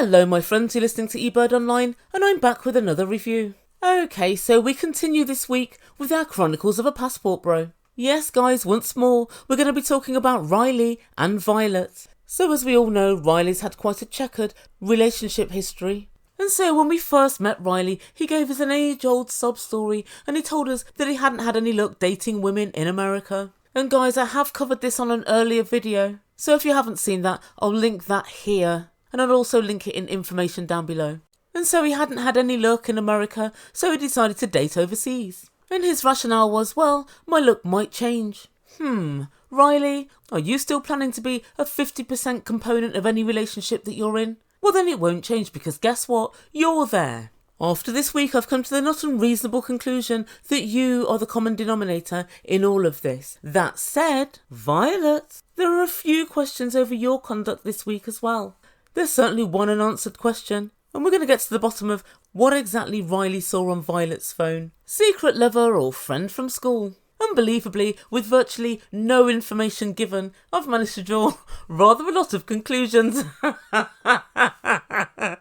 Hello my friends, you're listening to Ebird Online and I'm back with another review. Okay, so we continue this week with our Chronicles of a Passport Bro. Yes guys, once more, we're going to be talking about Riley and Violet. So as we all know, Riley's had quite a checkered relationship history. And so when we first met Riley, he gave us an age-old sob story and he told us that he hadn't had any luck dating women in America. And guys, I have covered this on an earlier video, so if you haven't seen that, I'll link that here. And I'll also link it in information down below. And so he hadn't had any luck in America, so he decided to date overseas. And his rationale was, well, my luck might change. Riley, are you still planning to be a 50% component of any relationship that you're in? Well then it won't change because guess what? You're there. After this week I've come to the not unreasonable conclusion that you are the common denominator in all of this. That said, Violet, there are a few questions over your conduct this week as well. There's certainly one unanswered question, and we're going to get to the bottom of what exactly Riley saw on Violet's phone. Secret lover or friend from school? Unbelievably, with virtually no information given, I've managed to draw rather a lot of conclusions. The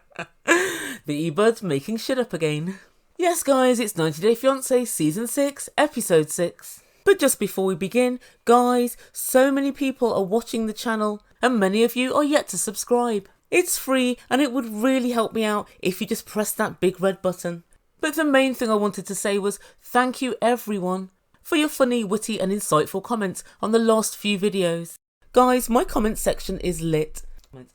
E-Bird's making shit up again. Yes guys, it's 90 Day Fiance Season 6, Episode 6. But just before we begin, guys, so many people are watching the channel, and many of you are yet to subscribe. It's free and it would really help me out if you just pressed that big red button. But the main thing I wanted to say was thank you everyone for your funny, witty and insightful comments on the last few videos. Guys, my comment section is lit.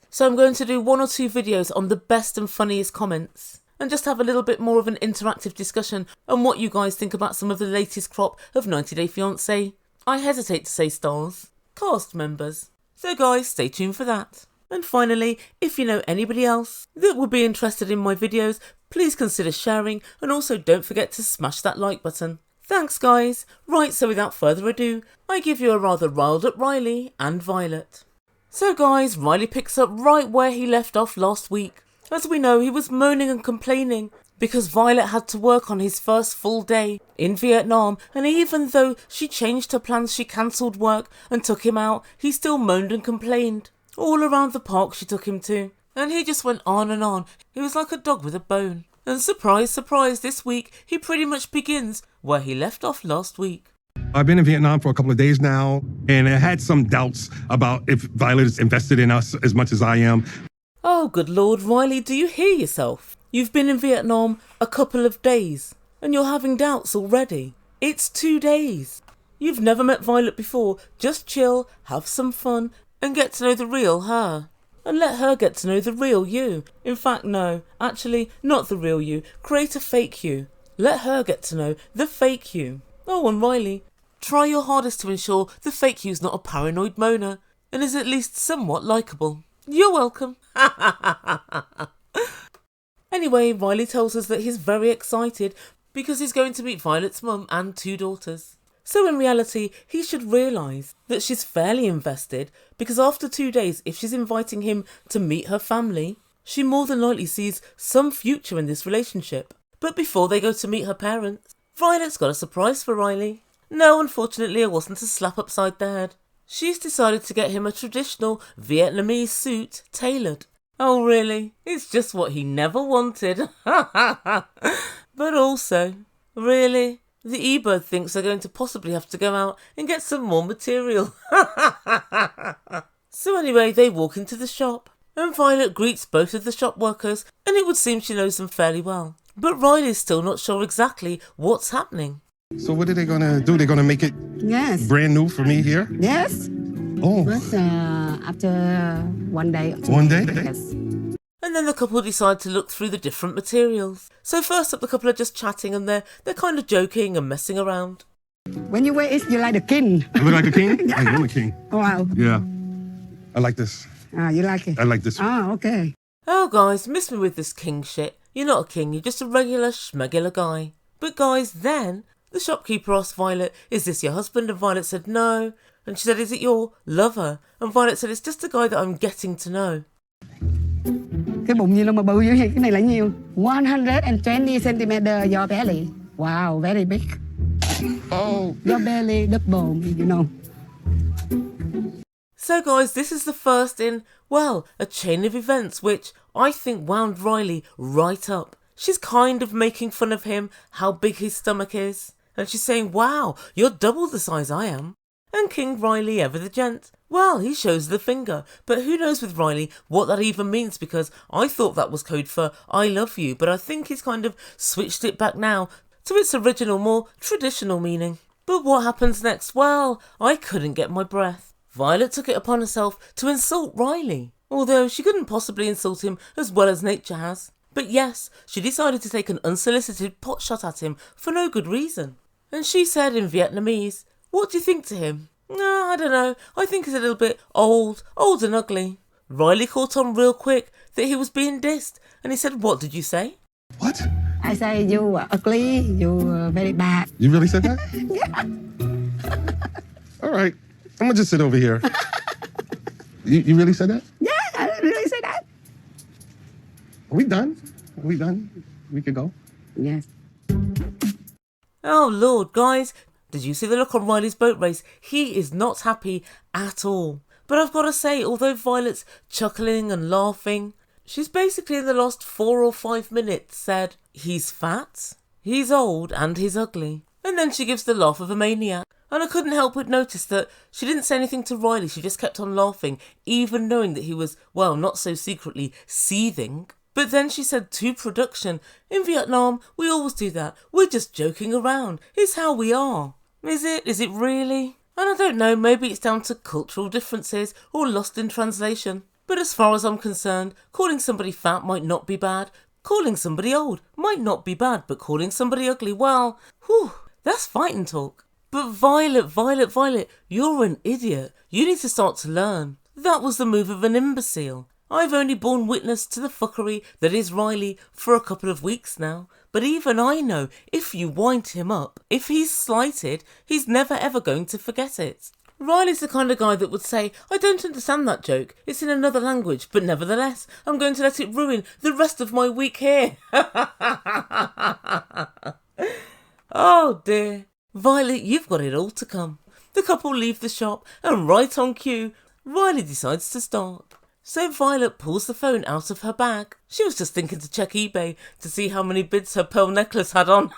So I'm going to do 1 or 2 videos on the best and funniest comments. And just have a little bit more of an interactive discussion on what you guys think about some of the latest crop of 90 Day Fiancé. I hesitate to say stars. Cast members. So guys, stay tuned for that. And finally, if you know anybody else that would be interested in my videos, please consider sharing and also don't forget to smash that like button. Thanks guys. Right, so without further ado, I give you a rather riled up Riley and Violet. So guys, Riley picks up right where he left off last week. As we know, he was moaning and complaining because Violet had to work on his first full day in Vietnam, and even though she changed her plans, she cancelled work and took him out, he still moaned and complained. All around the park she took him to, and he just went on and on. He was like a dog with a bone. And surprise, surprise, this week he pretty much begins where he left off last week. I've been in Vietnam for a couple of days now, and I had some doubts about if Violet is invested in us as much as I am. Oh, good Lord, Riley, do you hear yourself? You've been in Vietnam a couple of days, and you're having doubts already. It's 2 days. You've never met Violet before. Just chill, have some fun, and get to know the real her. And let her get to know the real you. In fact, no, actually, not the real you. Create a fake you. Let her get to know the fake you. Oh, and Riley, try your hardest to ensure the fake you's not a paranoid moaner and is at least somewhat likeable. You're welcome. Anyway, Riley tells us that he's very excited because he's going to meet Violet's mum and 2 daughters. So in reality, he should realise that she's fairly invested because after 2 days, if she's inviting him to meet her family, she more than likely sees some future in this relationship. But before they go to meet her parents, Violet's got a surprise for Riley. No, unfortunately, it wasn't a slap upside the head. She's decided to get him a traditional Vietnamese suit tailored. Oh really? It's just what he never wanted. But also, really? The E-Bird thinks they're going to possibly have to go out and get some more material. So anyway, they walk into the shop, and Violet greets both of the shop workers, and it would seem she knows them fairly well. But Riley's still not sure exactly what's happening. So what are they going to do? They're going to make it brand new for me here? Yes. Oh. But after 1 day. 1 day? Yes. And then the couple decide to look through the different materials. So first up, the couple are just chatting and they're kind of joking and messing around. When you wear it, you're like a king. I look like a king? I am a king. Wow. Yeah. I like this. You like it? I like this. Oh, okay. Oh guys, miss me with this king shit. You're not a king, you're just a regular schmegular guy. But guys, then the shopkeeper asked Violet, is this your husband? And Violet said no. And she said, is it your lover? And Violet said, it's just a guy that I'm getting to know. Cái bụng gì mà bự dữ vậy? Cái này là nhiêu? 120 centimeter your belly. Wow, very big. Oh. Your belly double, you know. So guys, this is the first in, well, a chain of events which I think wound Riley right up. She's kind of making fun of him, how big his stomach is. And she's saying, wow, you're double the size I am. And King Riley, ever the gent, well, he shows the finger. But who knows with Riley what that even means, because I thought that was code for I love you. But I think he's kind of switched it back now to its original, more traditional meaning. But what happens next? Well, I couldn't get my breath. Violet took it upon herself to insult Riley, although she couldn't possibly insult him as well as nature has. But yes, she decided to take an unsolicited pot shot at him for no good reason. And she said in Vietnamese, what do you think to him? I don't know, I think he's a little bit old and ugly. Riley caught on real quick that he was being dissed, and he said, what did you say? What? I say you are ugly, you are very bad. You really said that? Yeah. All right. I'm going to just sit over here. You really said that? Yeah, I really say that. Are we done? We could go? Yes. Oh Lord, guys, did you see the look on Riley's boat race? He is not happy at all. But I've got to say, although Violet's chuckling and laughing, she's basically in the last 4 or 5 minutes said, he's fat, he's old and he's ugly. And then she gives the laugh of a maniac. And I couldn't help but notice that she didn't say anything to Riley, she just kept on laughing, even knowing that he was, well, not so secretly seething. But then she said to production, in Vietnam, we always do that. We're just joking around. It's how we are. Is it? Is it really? And I don't know, maybe it's down to cultural differences or lost in translation. But as far as I'm concerned, calling somebody fat might not be bad. Calling somebody old might not be bad, but calling somebody ugly, well, whew, that's fighting talk. But Violet, you're an idiot. You need to start to learn. That was the move of an imbecile. I've only borne witness to the fuckery that is Riley for a couple of weeks now. But even I know if you wind him up, if he's slighted, he's never ever going to forget it. Riley's the kind of guy that would say, I don't understand that joke. It's in another language, but nevertheless, I'm going to let it ruin the rest of my week here. Oh dear. Violet, you've got it all to come. The couple leave the shop, and right on cue, Riley decides to start. So Violet pulls the phone out of her bag. She was just thinking to check eBay to see how many bids her pearl necklace had on.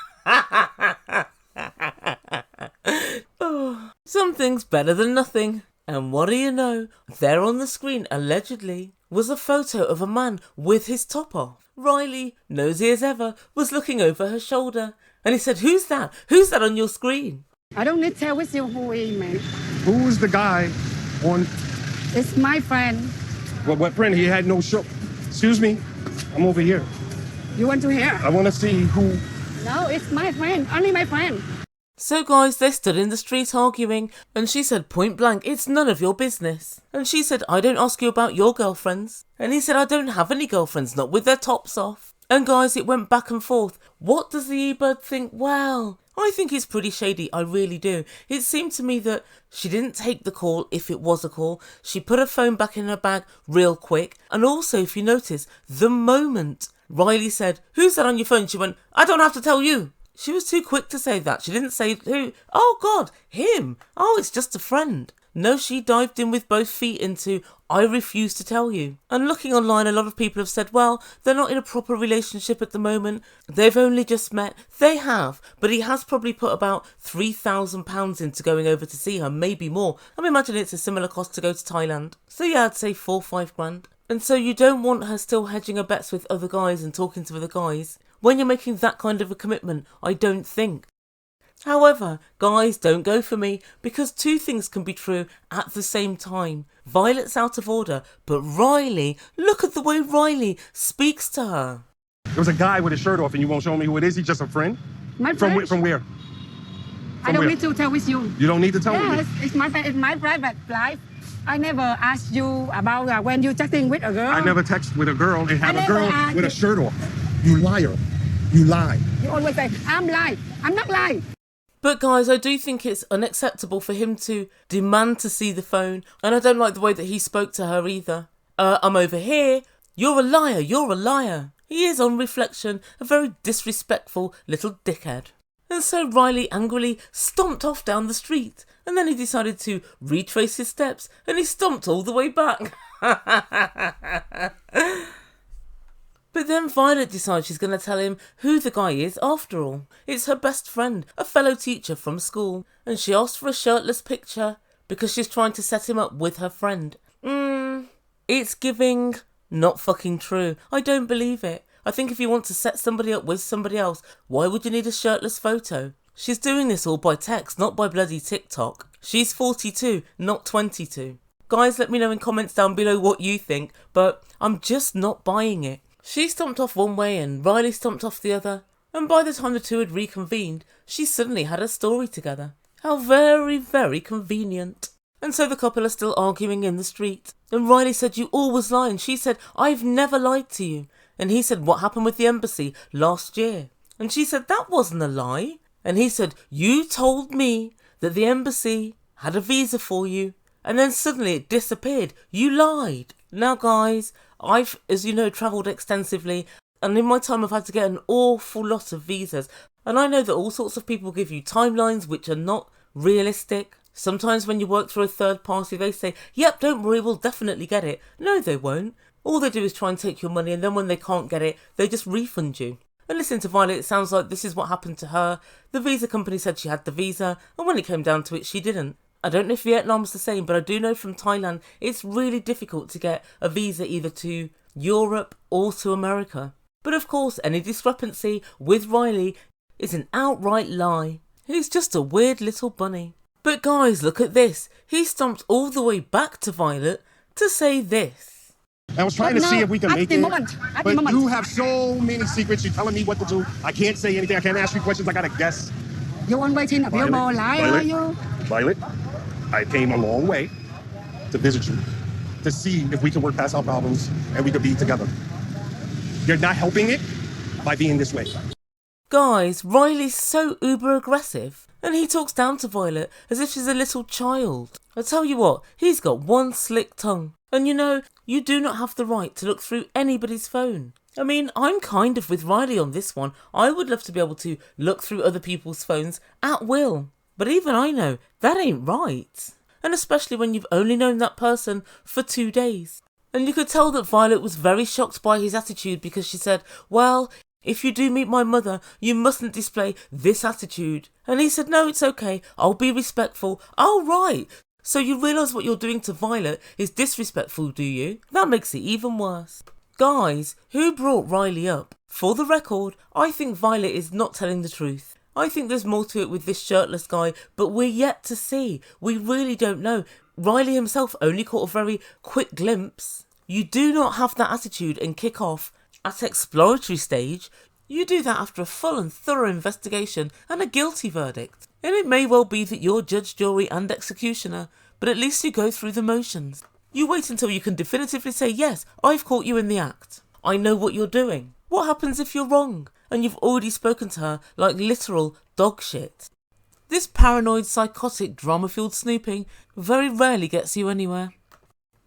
Oh, something's better than nothing. And what do you know? There on the screen, allegedly, was a photo of a man with his top off. Riley, nosy as ever, was looking over her shoulder. And he said, who's that? Who's that on your screen? I don't need to tell with you who he is, man. Who was the guy on... It's my friend. What friend? He had no show. Excuse me. I'm over here. You want to hear? I want to see who... No, it's my friend. Only my friend. So guys, they stood in the street arguing, and she said point blank, it's none of your business. And she said, I don't ask you about your girlfriends. And he said, I don't have any girlfriends, not with their tops off. And guys, it went back and forth. What does the Ebird think? Well, I think it's pretty shady, I really do. It seemed to me that she didn't take the call if it was a call. She put her phone back in her bag real quick. And also, if you notice, the moment Riley said, who's that on your phone? She went, I don't have to tell you. She was too quick to say that. She didn't say who. Oh God, him. Oh, it's just a friend. No, she dived in with both feet into, I refuse to tell you. And looking online, a lot of people have said, well, they're not in a proper relationship at the moment. They've only just met. They have, but he has probably put about £3,000 into going over to see her, maybe more. I'm imagining it's a similar cost to go to Thailand. So yeah, I'd say 4 or 5 grand. And so you don't want her still hedging her bets with other guys and talking to other guys when you're making that kind of a commitment, I don't think. However, guys, don't go for me, because 2 things can be true at the same time. Violet's out of order, but Riley, look at the way Riley speaks to her. There was a guy with his shirt off and you won't show me who it is? He's just a friend? My friend? From where? I don't need to tell with you. You don't need to tell me? Yes, it's my friend. It's my private life. I never asked you about when you chatting with a girl. I never text with a girl and have I a girl never with a shirt off. You liar. You lie. You always say, I'm lying. I'm not lying. But guys, I do think it's unacceptable for him to demand to see the phone, and I don't like the way that he spoke to her either. I'm over here. You're a liar. You're a liar. He is, on reflection, a very disrespectful little dickhead. And so Riley angrily stomped off down the street, and then he decided to retrace his steps, and he stomped all the way back. But then Violet decides she's going to tell him who the guy is after all. It's her best friend, a fellow teacher from school, and she asked for a shirtless picture because she's trying to set him up with her friend. It's giving not fucking true. I don't believe it. I think if you want to set somebody up with somebody else, why would you need a shirtless photo? She's doing this all by text, not by bloody TikTok. She's 42, not 22. Guys, let me know in comments down below what you think, but I'm just not buying it. She stomped off one way and Riley stomped off the other, and by the time the two had reconvened, she suddenly had a story together. How very, very convenient. And so the couple are still arguing in the street, and Riley said, "You always lie," and she said, "I've never lied to you." And he said, "What happened with the embassy last year?" And she said, "That wasn't a lie." And he said, "You told me that the embassy had a visa for you, and then suddenly it disappeared. You lied." Now guys, I've, as you know, travelled extensively, and in my time I've had to get an awful lot of visas. And I know that all sorts of people give you timelines which are not realistic. Sometimes when you work through a third party, they say, "Yep, don't worry, we'll definitely get it." No, they won't. All they do is try and take your money, and then when they can't get it, they just refund you. And listening to Violet, it sounds like this is what happened to her. The visa company said she had the visa, and when it came down to it, she didn't. I don't know if Vietnam's the same, but I do know from Thailand, it's really difficult to get a visa either to Europe or to America. But of course, any discrepancy with Riley is an outright lie. He's just a weird little bunny. But guys, look at this. He stomped all the way back to Violet to say this. I was trying to see if we can make it, At but the moment. you have so many secrets. You're telling me what to do. I can't say anything. I can't ask you questions. I gotta guess. You on waiting a billboard lie, are you? Violet, I came a long way to visit you, to see if we can work past our problems and we could be together. You're not helping it by being this way. Guys, Riley's so uber aggressive, and he talks down to Violet as if she's a little child. I tell you what, he's got one slick tongue. And you know, you do not have the right to look through anybody's phone. I mean, I'm kind of with Riley on this one. I would love to be able to look through other people's phones at will. But even I know that ain't right. And especially when you've only known that person for 2 days. And you could tell that Violet was very shocked by his attitude because she said, "Well, if you do meet my mother, you mustn't display this attitude." And he said, "No, it's okay. I'll be respectful." Oh, right. So you realise what you're doing to Violet is disrespectful, do you? That makes it even worse. Guys, who brought Riley up? For the record, I think Violet is not telling the truth. I think there's more to it with this shirtless guy, but we're yet to see. We really don't know. Riley himself only caught a very quick glimpse. You do not have that attitude and kick off at exploratory stage. You do that after a full and thorough investigation and a guilty verdict. And it may well be that you're judge, jury and executioner, but at least you go through the motions. You wait until you can definitively say, "Yes, I've caught you in the act. I know what you're doing." What happens if you're wrong and you've already spoken to her like literal dog shit? This paranoid, psychotic, drama-fueled snooping very rarely gets you anywhere.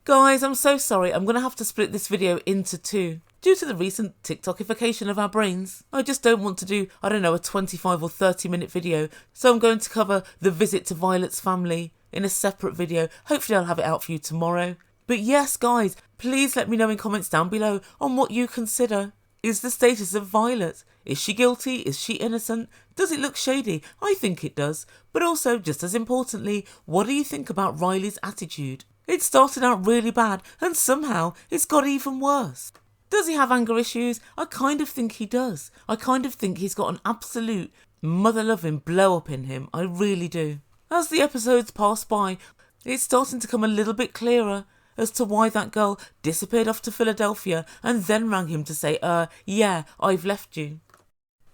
Guys, I'm so sorry, I'm going to have to split this video into two. Due to the recent TikTokification of our brains, I just don't want to do, I don't know, a 25 or 30 minute video, so I'm going to cover the visit to Violet's family in a separate video. Hopefully I'll have it out for you tomorrow. But yes, guys, please let me know in comments down below on what you consider is the status of Violet. Is she guilty? Is she innocent? Does it look shady? I think it does. But also, just as importantly, what do you think about Riley's attitude? It started out really bad, and somehow it's got even worse. Does he have anger issues? I kind of think he does. I kind of think he's got an absolute mother-loving blow-up in him. I really do. As the episodes pass by, it's starting to come a little bit clearer as to why that girl disappeared off to Philadelphia and then rang him to say, yeah, I've left you.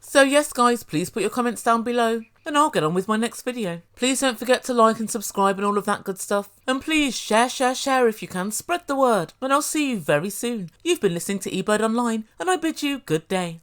So yes, guys, please put your comments down below and I'll get on with my next video. Please don't forget to like and subscribe and all of that good stuff. And please share if you can. Spread the word. And I'll see you very soon. You've been listening to Ebird Online and I bid you good day.